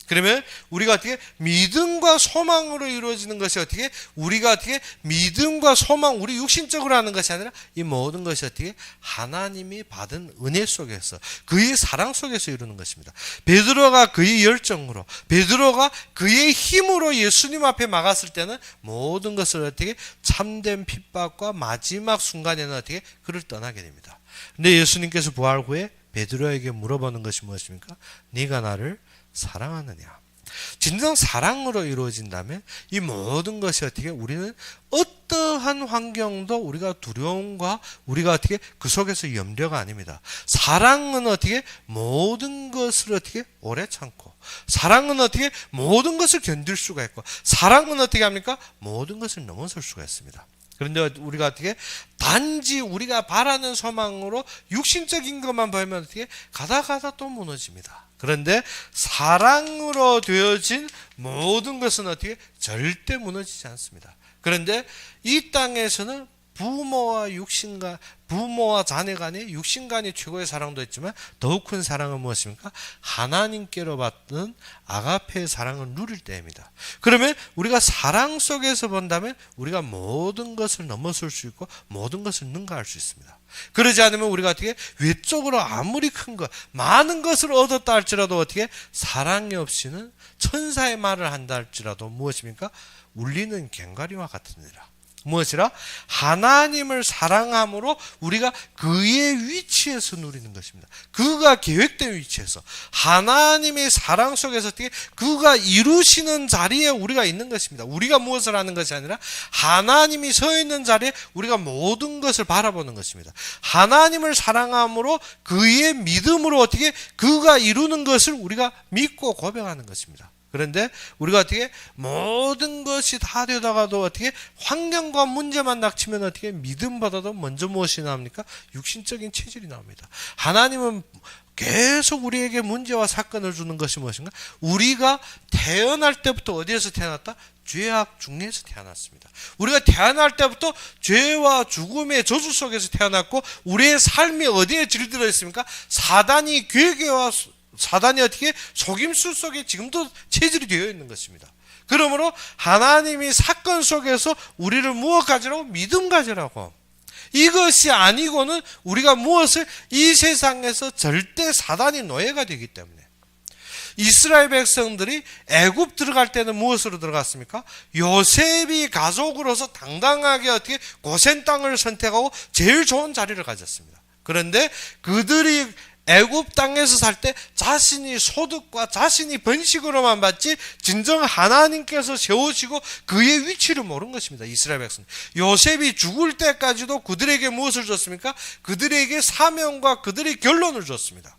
그러면 우리가 어떻게 믿음과 소망으로 이루어지는 것이 어떻게 우리가 어떻게 믿음과 소망 우리 육신적으로 하는 것이 아니라 이 모든 것이 어떻게 하나님이 받은 은혜 속에서 그의 사랑 속에서 이루는 것입니다. 베드로가 그의 열정으로 베드로가 그의 힘으로 예수님 앞에 막았을 때는 모든 것을 어떻게 참된 핍박과 마지막 순간에는 어떻게 그를 떠나게 됩니다. 근데 예수님께서 부활 후에 베드로에게 물어보는 것이 무엇입니까? 네가 나를 사랑하느냐? 진정 사랑으로 이루어진다면 이 모든 것이 어떻게 우리는 어떠한 환경도 우리가 두려움과 우리가 어떻게 그 속에서 염려가 아닙니다. 사랑은 어떻게 모든 것을 어떻게 오래 참고 사랑은 어떻게 모든 것을 견딜 수가 있고 사랑은 어떻게 합니까? 모든 것을 넘어설 수가 있습니다. 그런데 우리가 어떻게 단지 우리가 바라는 소망으로 육신적인 것만 보면 어떻게 가다 또 무너집니다. 그런데 사랑으로 되어진 모든 것은 어떻게 절대 무너지지 않습니다. 그런데 이 땅에서는 부모와 자녀 간의 육신 간의 최고의 사랑도 있지만 더욱 큰 사랑은 무엇입니까? 하나님께로 받는 아가페의 사랑을 누릴 때입니다. 그러면 우리가 사랑 속에서 본다면 우리가 모든 것을 넘어설 수 있고 모든 것을 능가할 수 있습니다. 그러지 않으면 우리가 어떻게 외적으로 아무리 큰 것, 많은 것을 얻었다 할지라도 어떻게 사랑이 없이는 천사의 말을 한다 할지라도 무엇입니까? 울리는 꽹과리와 같으니라. 무엇이라? 하나님을 사랑함으로 우리가 그의 위치에서 누리는 것입니다. 그가 계획된 위치에서 하나님의 사랑 속에서 어떻게 그가 이루시는 자리에 우리가 있는 것입니다. 우리가 무엇을 하는 것이 아니라 하나님이 서 있는 자리에 우리가 모든 것을 바라보는 것입니다. 하나님을 사랑함으로 그의 믿음으로 어떻게 그가 이루는 것을 우리가 믿고 고백하는 것입니다. 그런데 우리가 어떻게 모든 것이 다 되다가도 어떻게 환경과 문제만 닥치면 어떻게 믿음보다도 먼저 무엇이 나옵니까? 육신적인 체질이 나옵니다. 하나님은 계속 우리에게 문제와 사건을 주는 것이 무엇인가? 우리가 태어날 때부터 어디에서 태어났다? 죄악 중에서 태어났습니다. 우리가 태어날 때부터 죄와 죽음의 저주 속에서 태어났고 우리의 삶이 어디에 질들어 있습니까? 사단이 어떻게 속임수 속에 지금도 체질이 되어 있는 것입니다. 그러므로 하나님이 사건 속에서 우리를 무엇 가지라고? 믿음 가지라고. 이것이 아니고는 우리가 무엇을 이 세상에서 절대 사단이 노예가 되기 때문에 이스라엘 백성들이 애굽 들어갈 때는 무엇으로 들어갔습니까? 요셉이 가족으로서 당당하게 어떻게 고센 땅을 선택하고 제일 좋은 자리를 가졌습니다. 그런데 그들이 애굽 땅에서 살 때 자신이 소득과 자신이 번식으로만 받지 진정 하나님께서 세우시고 그의 위치를 모른 것입니다. 이스라엘 백성. 요셉이 죽을 때까지도 그들에게 무엇을 줬습니까? 그들에게 사명과 그들의 결론을 줬습니다.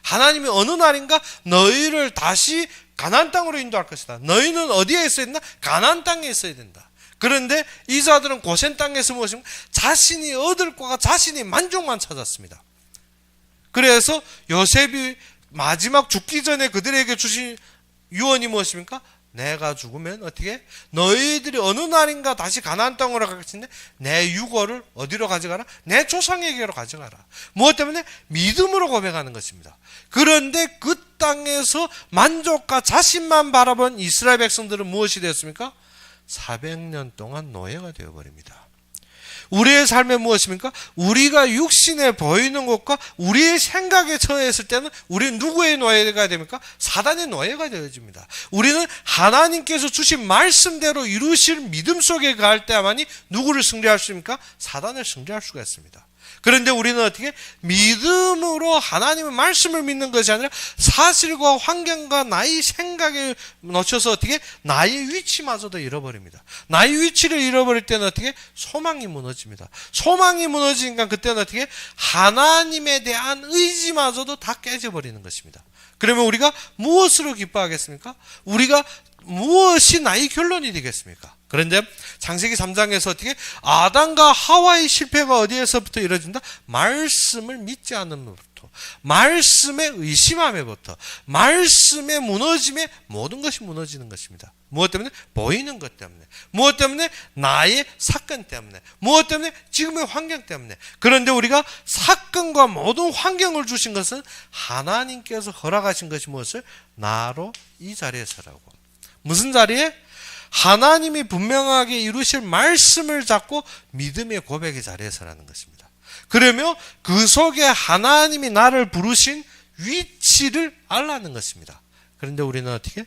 하나님이 어느 날인가 너희를 다시 가나안 땅으로 인도할 것이다. 너희는 어디에 있어야 된다? 가나안 땅에 있어야 된다. 그런데 이 자들은 고센 땅에서 무엇입니까? 자신이 얻을 거가 자신이 만족만 찾았습니다. 그래서 요셉이 마지막 죽기 전에 그들에게 주신 유언이 무엇입니까? 내가 죽으면 어떻게? 너희들이 어느 날인가 다시 가나안 땅으로 갈 것인데 내 유고를 어디로 가져가라? 내 조상에게로 가져가라. 무엇 때문에? 믿음으로 고백하는 것입니다. 그런데 그 땅에서 만족과 자신만 바라본 이스라엘 백성들은 무엇이 되었습니까? 400년 동안 노예가 되어버립니다. 우리의 삶에 무엇입니까? 우리가 육신에 보이는 것과 우리의 생각에 처했을 때는 우리는 누구의 노예가 됩니까? 사단의 노예가 되어집니다. 우리는 하나님께서 주신 말씀대로 이루실 믿음 속에 갈 때야만이 누구를 승리할 수 있습니까? 사단을 승리할 수가 있습니다. 그런데 우리는 어떻게? 믿음으로 하나님의 말씀을 믿는 것이 아니라 사실과 환경과 나의 생각에 놓쳐서 어떻게? 나의 위치마저도 잃어버립니다. 나의 위치를 잃어버릴 때는 어떻게? 소망이 무너집니다. 소망이 무너지니까 그때는 어떻게? 하나님에 대한 의지마저도 다 깨져버리는 것입니다. 그러면 우리가 무엇으로 기뻐하겠습니까? 우리가 무엇이 나의 결론이 되겠습니까? 그런데 창세기 3장에서 어떻게 아담과 하와의 실패가 어디에서부터 이루어진다? 말씀을 믿지 않음으로부터. 무너짐으로부터, 말씀의 의심함에부터, 말씀의 무너짐에 모든 것이 무너지는 것입니다. 무엇 때문에? 보이는 것 때문에. 무엇 때문에? 나의 사건 때문에. 무엇 때문에? 지금의 환경 때문에. 그런데 우리가 사건과 모든 환경을 주신 것은 하나님께서 허락하신 것이 무엇을? 나로 이 자리에 서라고. 무슨 자리에? 하나님이 분명하게 이루실 말씀을 잡고 믿음의 고백의 자리에 서라는 것입니다. 그러며 그 속에 하나님이 나를 부르신 위치를 알라는 것입니다. 그런데 우리는 어떻게?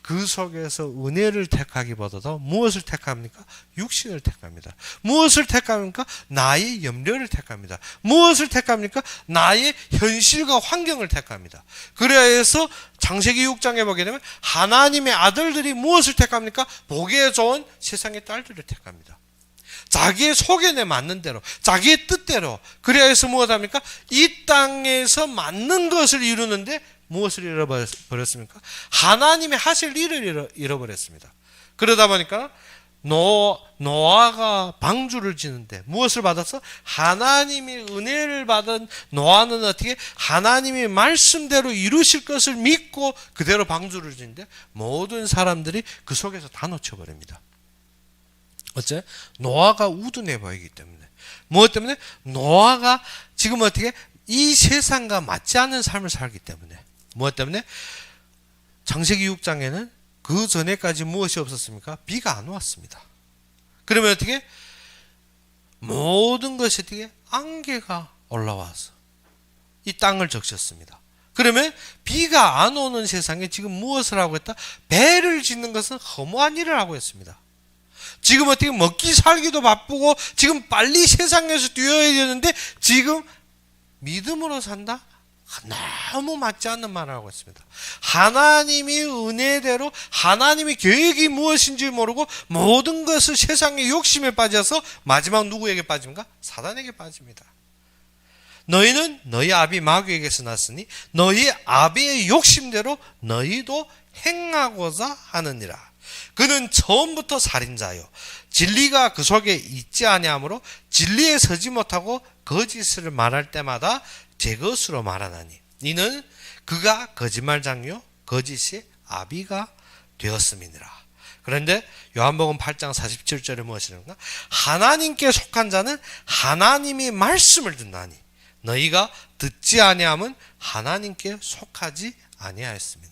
그 속에서 은혜를 택하기보다도 무엇을 택합니까? 육신을 택합니다. 무엇을 택합니까? 나의 염려를 택합니다. 무엇을 택합니까? 나의 현실과 환경을 택합니다. 그래서 창세기 6장에 보게 되면 하나님의 아들들이 무엇을 택합니까? 보기에 좋은 세상의 딸들을 택합니다. 자기의 소견에 맞는 대로, 자기의 뜻대로. 그래서 무엇합니까? 이 땅에서 맞는 것을 이루는데 무엇을 잃어버렸습니까? 하나님의 하실 일을 잃어버렸습니다. 그러다 보니까 노아가 방주를 지는데 무엇을 받았어? 하나님이 은혜를 받은 노아는 어떻게? 하나님이 말씀대로 이루실 것을 믿고 그대로 방주를 지는데 모든 사람들이 그 속에서 다 놓쳐버립니다. 어째? 노아가 우둔해 보이기 때문에. 무엇 때문에? 노아가 지금 어떻게? 이 세상과 맞지 않는 삶을 살기 때문에. 무엇 때문에? 창세기 6장에는 그 전에까지 무엇이 없었습니까? 비가 안 왔습니다. 그러면 어떻게? 모든 것이 어떻게? 안개가 올라와서 이 땅을 적셨습니다. 그러면 비가 안 오는 세상에 지금 무엇을 하고 있다? 배를 짓는 것은 허무한 일을 하고 있습니다. 지금 어떻게 먹기 살기도 바쁘고 지금 빨리 세상에서 뛰어야 되는데 지금 믿음으로 산다? 너무 맞지 않는 말을 하고 있습니다. 하나님이 은혜대로 하나님의 계획이 무엇인지 모르고 모든 것을 세상의 욕심에 빠져서 마지막 누구에게 빠집니까? 사단에게 빠집니다. 너희는 너희 아비 마귀에게서 났으니 너희 아비의 욕심대로 너희도 행하고자 하느니라. 그는 처음부터 살인자요 진리가 그 속에 있지 아니하므로 진리에 서지 못하고 거짓을 말할 때마다 제 것으로 말하나니 이는 그가 거짓말장요 거짓의 아비가 되었음이니라. 그런데 요한복음 8장 47절에 무엇이라는가? 하나님께 속한 자는 하나님이 말씀을 듣나니 너희가 듣지 아니함은 하나님께 속하지 아니하였음이니라.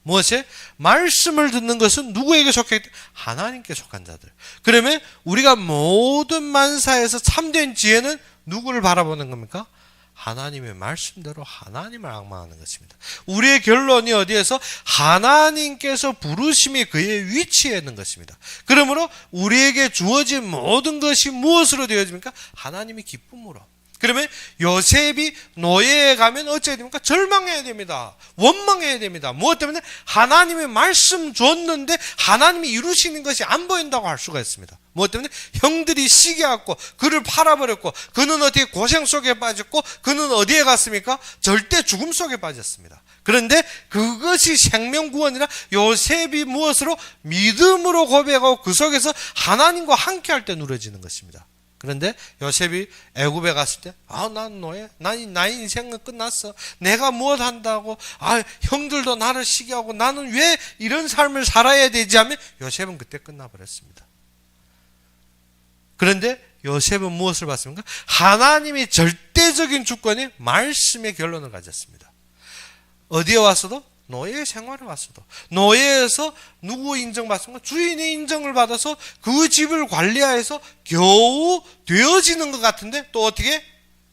무엇에? 말씀을 듣는 것은 누구에게 속해? 하나님께 속한 자들. 그러면 우리가 모든 만사에서 참된 지혜는 누구를 바라보는 겁니까? 하나님의 말씀대로 하나님을 앙망하는 것입니다. 우리의 결론이 어디에서? 하나님께서 부르심이 그의 위치에 있는 것입니다. 그러므로 우리에게 주어진 모든 것이 무엇으로 되어집니까? 하나님의 기쁨으로. 그러면 요셉이 노예에 가면 어찌해야 됩니까? 절망해야 됩니다. 원망해야 됩니다. 무엇 때문에? 하나님의 말씀 줬는데 하나님이 이루시는 것이 안 보인다고 할 수가 있습니다. 무엇 때문에? 형들이 시기하고 그를 팔아버렸고 그는 어떻게 고생 속에 빠졌고 그는 어디에 갔습니까? 절대 죽음 속에 빠졌습니다. 그런데 그것이 생명구원이라 요셉이 무엇으로? 믿음으로 고백하고 그 속에서 하나님과 함께할 때 누려지는 것입니다. 그런데 요셉이 애굽에 갔을 때 난 노예, 나의 인생은 끝났어. 내가 무엇 한다고 형들도 나를 시기하고 나는 왜 이런 삶을 살아야 되지 하면 요셉은 그때 끝나버렸습니다. 그런데 요셉은 무엇을 봤습니까? 하나님이 절대적인 주권이 말씀의 결론을 가졌습니다. 어디에 왔어도? 노예의 생활에 왔어도. 노예에서 누구 인정받습니까? 주인의 인정을 받아서 그 집을 관리하여서 겨우 되어지는 것 같은데 또 어떻게?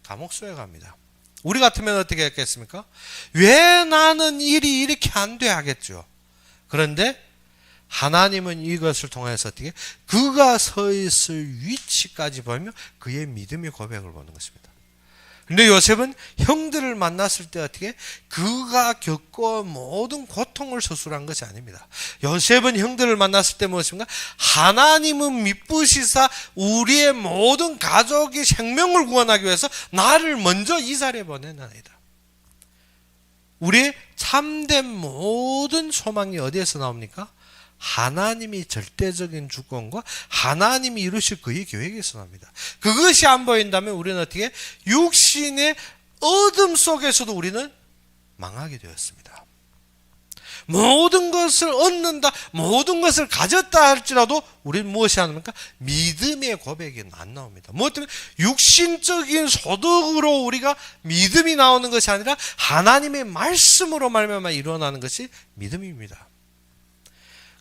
감옥소에 갑니다. 우리 같으면 어떻게 했겠습니까? 왜 나는 일이 이렇게 안 돼 하겠죠. 그런데 하나님은 이것을 통해서 어떻게? 그가 서 있을 위치까지 보며 그의 믿음의 고백을 보는 것입니다. 근데 요셉은 형들을 만났을 때 어떻게? 그가 겪어온 모든 고통을 서술한 것이 아닙니다. 요셉은 형들을 만났을 때 무엇입니까? 하나님은 미쁘시사 우리의 모든 가족의 생명을 구원하기 위해서 나를 먼저 이 자리에 보내나이다. 우리의 참된 모든 소망이 어디에서 나옵니까? 하나님이 절대적인 주권과 하나님이 이루실 그의 계획에서 납니다. 그것이 안 보인다면 우리는 어떻게? 육신의 어둠 속에서도 우리는 망하게 되었습니다. 모든 것을 얻는다, 모든 것을 가졌다 할지라도 우리는 무엇이 안 나옵니까? 믿음의 고백이 안 나옵니다. 무엇 때문에? 육신적인 소득으로 우리가 믿음이 나오는 것이 아니라 하나님의 말씀으로 말미암아 일어나는 것이 믿음입니다.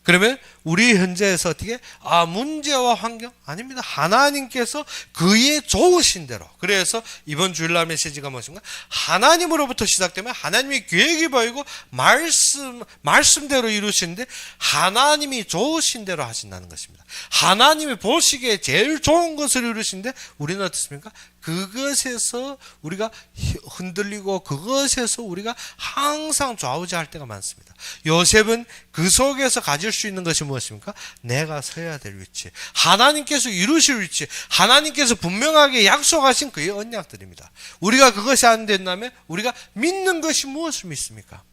그러면 우리 현재에서 어떻게? 문제와 환경? 아닙니다. 하나님께서 그의 좋으신 대로. 그래서 이번 주일날 메시지가 무엇인가? 하나님으로부터 시작되면 하나님의 계획이 보이고 말씀대로 이루시는데 하나님이 좋으신 대로 하신다는 것입니다. 하나님이 보시기에 제일 좋은 것을 이루시는데 우리는 어떻습니까? 그것에서 우리가 흔들리고 그것에서 우리가 항상 좌우지할 때가 많습니다. 요셉은 그 속에서 가질 수 있는 것이 무엇입니까? 내가 서야 될 위치, 하나님께서 이루실 위치, 하나님께서 분명하게 약속하신 그의 언약들입니다. 우리가 그것이 안 된다면 우리가 믿는 것이 무엇을 믿습니까?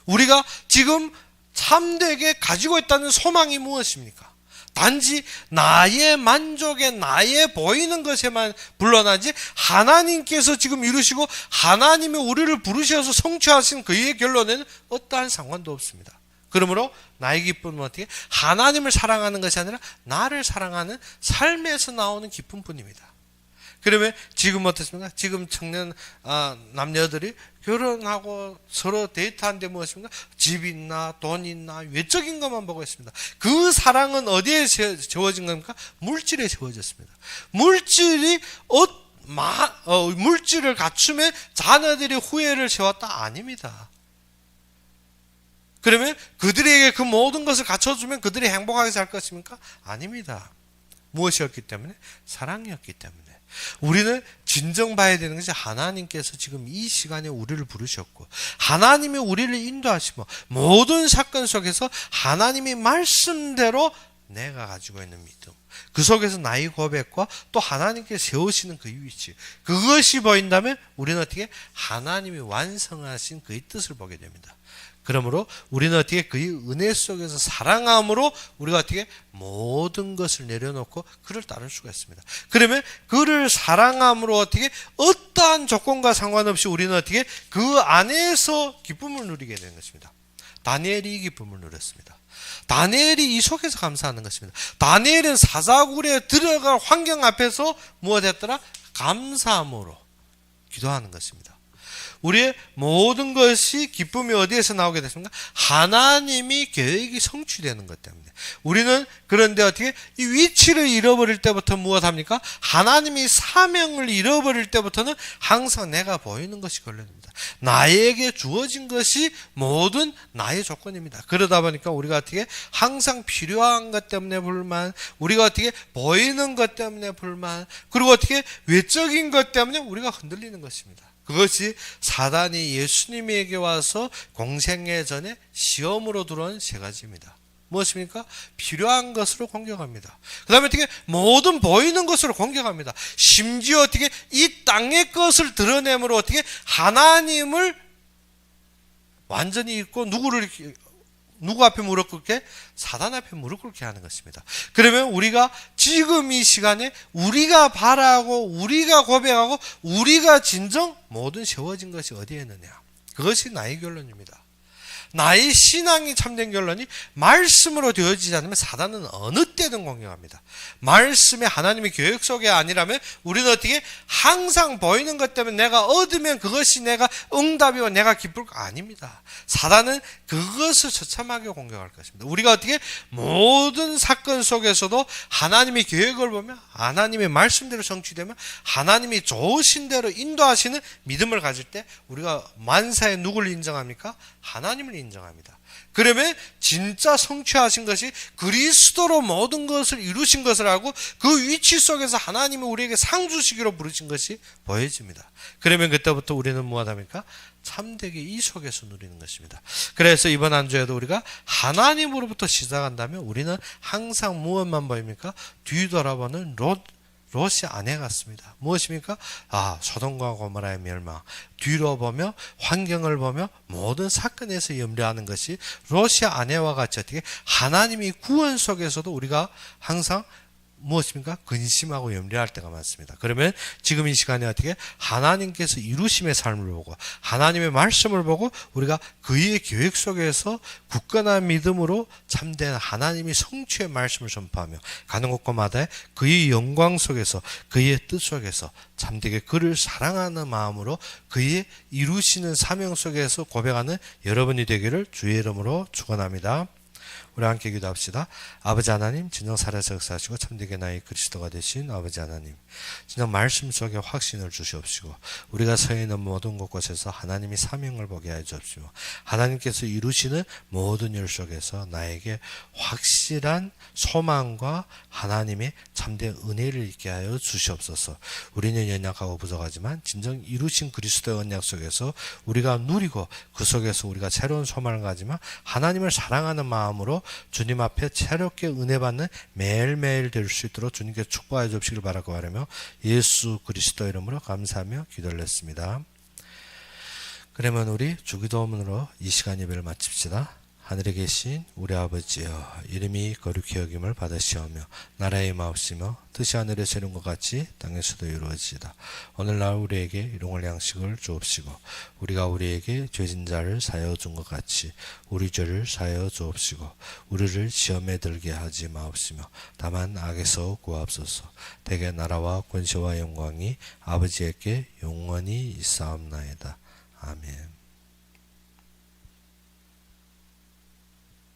우리가 지금 참되게 가지고 있다는 소망이 무엇입니까? 단지 나의 만족에 나의 보이는 것에만 불러나지 하나님께서 지금 이루시고 하나님이 우리를 부르셔서 성취하신 그의 결론에는 어떠한 상관도 없습니다. 그러므로 나의 기쁨은 어떻게? 하나님을 사랑하는 것이 아니라 나를 사랑하는 삶에서 나오는 기쁨뿐입니다. 그러면 지금 어떻습니까? 지금 청년 남녀들이 결혼하고 서로 데이트하는데 무엇입니까? 집 있나 돈 있나 외적인 것만 보고 있습니다. 그 사랑은 어디에 세워진 겁니까? 물질에 세워졌습니다. 물질을 갖추면 자녀들이 후회를 세웠다? 아닙니다. 그러면 그들에게 그 모든 것을 갖춰주면 그들이 행복하게 살 것입니까? 아닙니다. 무엇이었기 때문에? 사랑이었기 때문에. 우리는 진정 봐야 되는 것이 하나님께서 지금 이 시간에 우리를 부르셨고 하나님이 우리를 인도하시고 모든 사건 속에서 하나님의 말씀대로 내가 가지고 있는 믿음, 그 속에서 나의 고백과 또 하나님께 세우시는 그 위치, 그것이 보인다면 우리는 어떻게? 하나님이 완성하신 그의 뜻을 보게 됩니다. 그러므로 우리는 어떻게? 그의 은혜 속에서 사랑함으로 우리가 어떻게? 모든 것을 내려놓고 그를 따를 수가 있습니다. 그러면 그를 사랑함으로 어떻게? 어떠한 조건과 상관없이 우리는 어떻게? 그 안에서 기쁨을 누리게 되는 것입니다. 다니엘이 이 기쁨을 누렸습니다. 다니엘이 이 속에서 감사하는 것입니다. 다니엘은 사자굴에 들어갈 환경 앞에서 무엇했더라? 감사함으로 기도하는 것입니다. 우리의 모든 것이 기쁨이 어디에서 나오게 됐습니까? 하나님이 계획이 성취되는 것 때문에. 우리는 그런데 어떻게? 이 위치를 잃어버릴 때부터 무엇합니까? 하나님이 사명을 잃어버릴 때부터는 항상 내가 보이는 것이 걸립니다. 나에게 주어진 것이 모든 나의 조건입니다. 그러다 보니까 우리가 어떻게? 항상 필요한 것 때문에 불만, 우리가 어떻게? 보이는 것 때문에 불만, 그리고 어떻게? 외적인 것 때문에 우리가 흔들리는 것입니다. 그것이 사단이 예수님에게 와서 공생애 전에 시험으로 들어온 세 가지입니다. 무엇입니까? 필요한 것으로 공격합니다. 그 다음에 어떻게? 모든 보이는 것으로 공격합니다. 심지어 어떻게? 이 땅의 것을 드러내므로 어떻게? 하나님을 완전히 잃고 누구 앞에 무릎 꿇게? 사단 앞에 무릎 꿇게 하는 것입니다. 그러면 우리가 지금 이 시간에 우리가 바라고 우리가 고백하고 우리가 진정 모든 세워진 것이 어디에 있느냐? 그것이 나의 결론입니다. 나의 신앙이 참된 결론이 말씀으로 되어지지 않으면 사단은 어느 때든 공격합니다. 말씀의 하나님의 계획 속에 아니라면 우리는 어떻게? 항상 보이는 것 때문에 내가 얻으면 그것이 내가 응답이고 내가 기쁠 거 아닙니다. 사단은 그것을 처참하게 공격할 것입니다. 우리가 어떻게? 모든 사건 속에서도 하나님의 계획을 보면 하나님의 말씀대로 성취되면 하나님이 좋으신 대로 인도하시는 믿음을 가질 때 우리가 만사에 누구를 인정합니까? 하나님을 인정합니다. 그러면 진짜 성취하신 것이 그리스도로 모든 것을 이루신 것을 알고 그 위치 속에서 하나님이 우리에게 상 주시기로 부르신 것이 보여집니다. 그러면 그때부터 우리는 무엇합니까? 참되게 이 속에서 누리는 것입니다. 그래서 이번 한 주에도 우리가 하나님으로부터 시작한다면 우리는 항상 무엇만 보입니까? 뒤돌아보는 롯이 아내 같습니다. 무엇입니까? 소돔과 고모라의 멸망. 뒤로 보며 환경을 보며 모든 사건에서 염려하는 것이 롯이 아내와 같이 어떻게 하나님이 구원 속에서도 우리가 항상 무엇입니까? 근심하고 염려할 때가 많습니다. 그러면 지금 이 시간에 어떻게 하나님께서 이루심의 삶을 보고 하나님의 말씀을 보고 우리가 그의 계획 속에서 굳건한 믿음으로 참된 하나님이 성취의 말씀을 전파하며 가는 곳곳마다 그의 영광 속에서 그의 뜻 속에서 참되게 그를 사랑하는 마음으로 그의 이루시는 사명 속에서 고백하는 여러분이 되기를 주의 이름으로 축원합니다. 우리 함께 기도합시다. 아버지 하나님, 진정 살아서 역사하시고 참되게 나의 그리스도가 되신 아버지 하나님, 진정 말씀 속에 확신을 주시옵시고 우리가 서 있는 모든 곳곳에서 하나님이 사명을 보게 하여 주옵시고 하나님께서 이루시는 모든 일 속에서 나에게 확실한 소망과 하나님의 참된 은혜를 있게 하여 주시옵소서. 우리는 연약하고 부족하지만 진정 이루신 그리스도의 언약 속에서 우리가 누리고 그 속에서 우리가 새로운 소망을 가지만 하나님을 사랑하는 마음으로 주님 앞에 새롭게 은혜 받는 매일매일 될 수 있도록 주님께 축복하여 주시길 바라고 하려며 예수 그리스도 이름으로 감사하며 기도를 했습니다. 그러면 우리 주기도문으로 이 시간 예배를 마칩시다. 하늘에 계신 우리 아버지여, 이름이 거룩히 여김을 받으시오며 나라의 마옵시며 뜻이 하늘에서 이룬 것 같이 땅에서도 이루어지이다. 오늘날 우리에게 일용할 양식을 주옵시고 우리가 우리에게 죄진 자를 사하여 준 것 같이 우리 죄를 사하여 주옵시고 우리를 시험에 들게 하지 마옵시며 다만 악에서 구하옵소서. 대개 나라와 권세와 영광이 아버지에게 영원히 있사옵나이다. 아멘.